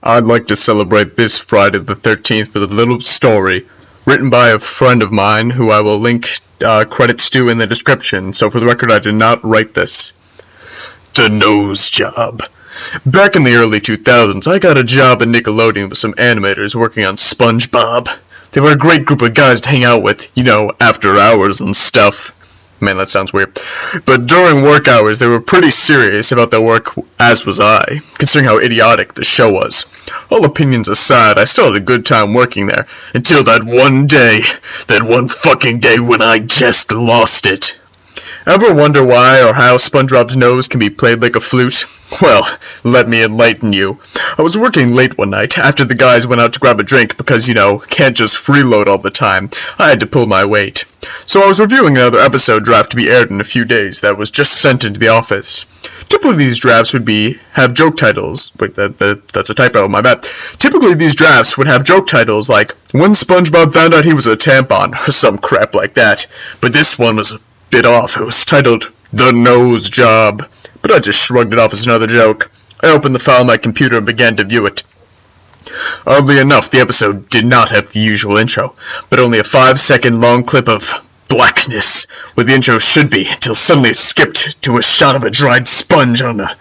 I'd like to celebrate this Friday the 13th with a little story written by a friend of mine who I will link credits to in the description, so for the record I did not write this. The Nose Job. Back in the early 2000s, I got a job at Nickelodeon with some animators working on SpongeBob. They were a great group of guys to hang out with, you know, after hours and stuff. Man, that sounds weird. But during work hours, they were pretty serious about their work, as was I, considering how idiotic the show was. All opinions aside, I still had a good time working there, until that one fucking day when I just lost it. Ever wonder why or how SpongeBob's nose can be played like a flute? Well, let me enlighten you. I was working late one night, after the guys went out to grab a drink because, you know, can't just freeload all the time. I had to pull my weight. So I was reviewing another episode draft to be aired in a few days that was just sent into the office. Typically these drafts would have joke titles. Wait, that's a typo, my bad. Typically these drafts would have joke titles like, When SpongeBob Found Out He Was a Tampon, or some crap like that. But this one was bit off. It was titled The Nose Job, but I just shrugged it off as another joke. I opened the file on my computer and began to view it. Oddly enough, the episode did not have the usual intro, but only a 5-second long clip of blackness, where the intro should be, until suddenly it skipped to a shot of a dried sponge on a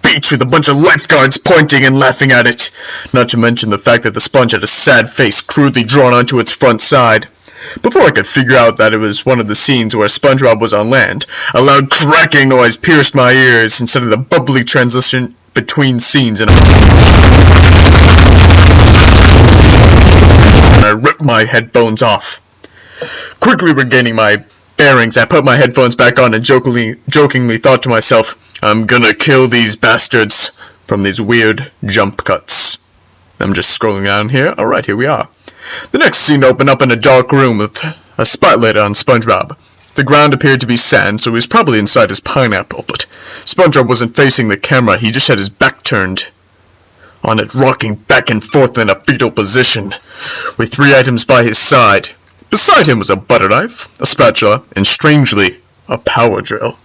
beach with a bunch of lifeguards pointing and laughing at it, not to mention the fact that the sponge had a sad face crudely drawn onto its front side. Before I could figure out that it was one of the scenes where SpongeBob was on land, a loud cracking noise pierced my ears instead of the bubbly transition between scenes, and I ripped my headphones off. Quickly regaining my bearings, I put my headphones back on and jokingly thought to myself, I'm gonna kill these bastards from these weird jump cuts. I'm just scrolling down here. Alright, here we are. The next scene opened up in a dark room with a spotlight on SpongeBob. The ground appeared to be sand, so he was probably inside his pineapple, but SpongeBob wasn't facing the camera, he just had his back turned on it, rocking back and forth in a fetal position, with 3 items by his side. Beside him was a butter knife, a spatula, and strangely, a power drill.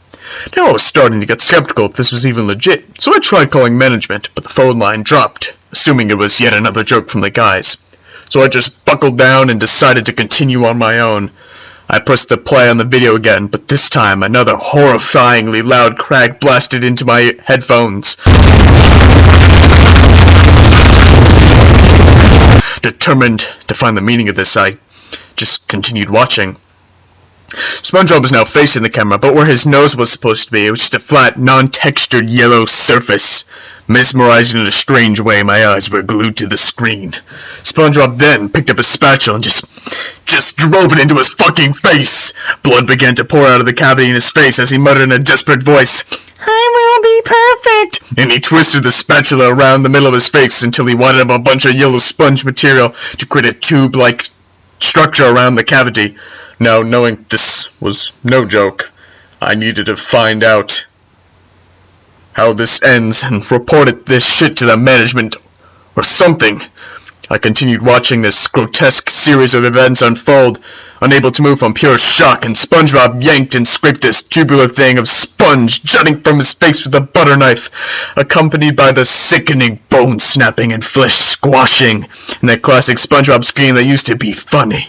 Now I was starting to get skeptical if this was even legit, so I tried calling management, but the phone line dropped, assuming it was yet another joke from the guys. So I just buckled down and decided to continue on my own. I pressed the play on the video again, but this time another horrifyingly loud crack blasted into my headphones. Determined to find the meaning of this, I just continued watching. SpongeBob was now facing the camera, but where his nose was supposed to be, it was just a flat, non-textured yellow surface. Mesmerizing in a strange way, my eyes were glued to the screen. SpongeBob then picked up a spatula and just drove it into his fucking face. Blood began to pour out of the cavity in his face as he muttered in a desperate voice, I will be perfect! And he twisted the spatula around the middle of his face until he wadded up a bunch of yellow sponge material to create a tube-like structure around the cavity. Now, knowing this was no joke, I needed to find out how this ends and reported this shit to the management or something. I continued watching this grotesque series of events unfold, unable to move from pure shock, and SpongeBob yanked and scraped this tubular thing of sponge jutting from his face with a butter knife, accompanied by the sickening bone snapping and flesh squashing, and that classic SpongeBob scream that used to be funny.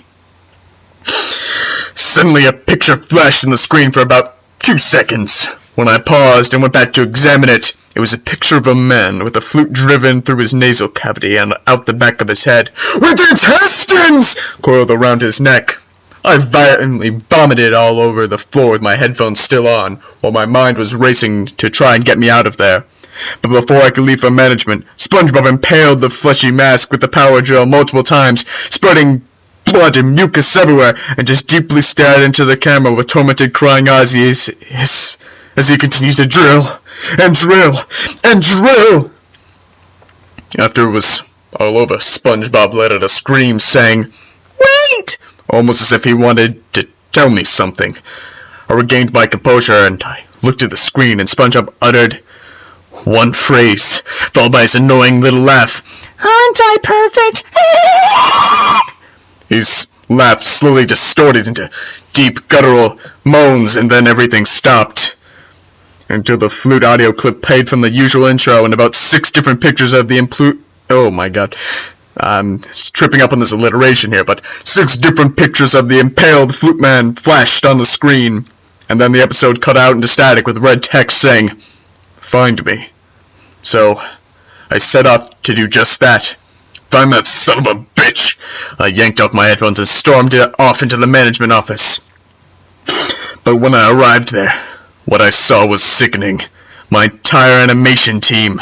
Suddenly a picture flashed on the screen for about 2 seconds. When I paused and went back to examine it, it was a picture of a man with a flute driven through his nasal cavity and out the back of his head, with intestines coiled around his neck. I violently vomited all over the floor with my headphones still on, while my mind was racing to try and get me out of there. But before I could leave for management, SpongeBob impaled the fleshy mask with the power drill multiple times, spreading blood and mucus everywhere, and just deeply stared into the camera with tormented crying eyes as he continued to drill, and drill, and drill. After it was all over, SpongeBob let out a scream, saying, Wait! Almost as if he wanted to tell me something. I regained my composure, and I looked at the screen, and SpongeBob uttered one phrase, followed by his annoying little laugh. Aren't I perfect? His laugh slowly distorted into deep guttural moans, and then everything stopped. Until the flute audio clip played from the usual intro and about 6 different pictures of the Oh my god. I'm tripping up on this alliteration here, but 6 different pictures of the impaled flute man flashed on the screen, and then the episode cut out into static with red text saying, "Find me." So, I set off to do just that. Find that son of a bitch! I yanked off my headphones and stormed off into the management office. But when I arrived there, what I saw was sickening. My entire animation team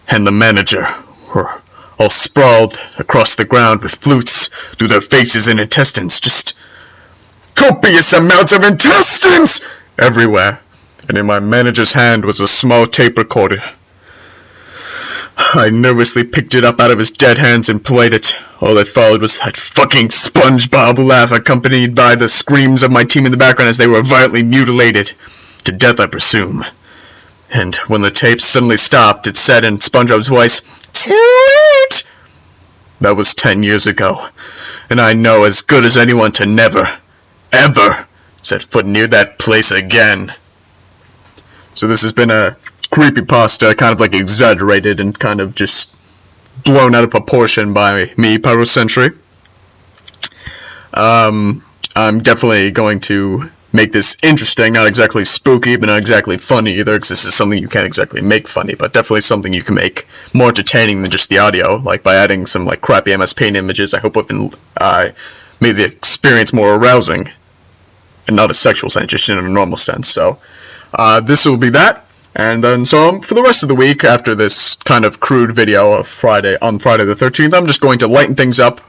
and the manager were all sprawled across the ground with flutes through their faces and intestines, just copious amounts of intestines everywhere, and in my manager's hand was a small tape recorder. I nervously picked it up out of his dead hands and played it. All that followed was that fucking SpongeBob laugh, accompanied by the screams of my team in the background as they were violently mutilated, to death I presume. And when the tape suddenly stopped, it said in SpongeBob's voice, "Too late!" That was 10 years ago, and I know as good as anyone to never, ever set foot near that place again. So this has been a creepypasta, kind of like exaggerated and kind of just blown out of proportion by me, PyroSentry. I'm definitely going to make this interesting, not exactly spooky, but not exactly funny either, because this is something you can't exactly make funny, but definitely something you can make more entertaining than just the audio, like by adding some like crappy MS Paint images. I hope I've made the experience more arousing, and not a sexual sense, just in a normal sense. So this will be that. And then, so for the rest of the week, after this kind of crude video of on Friday the 13th, I'm just going to lighten things up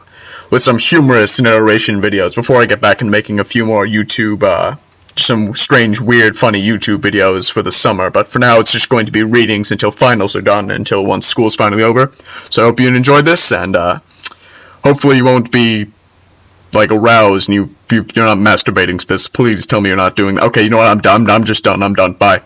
with some humorous narration videos before I get back into making a few more YouTube, some strange, weird, funny YouTube videos for the summer. But for now, it's just going to be readings until finals are done, until once school's finally over. So I hope you enjoyed this, and hopefully you won't be like aroused and you're not masturbating to this. Please tell me you're not doing that. Okay, you know what? I'm done. I'm just done. I'm done. Bye.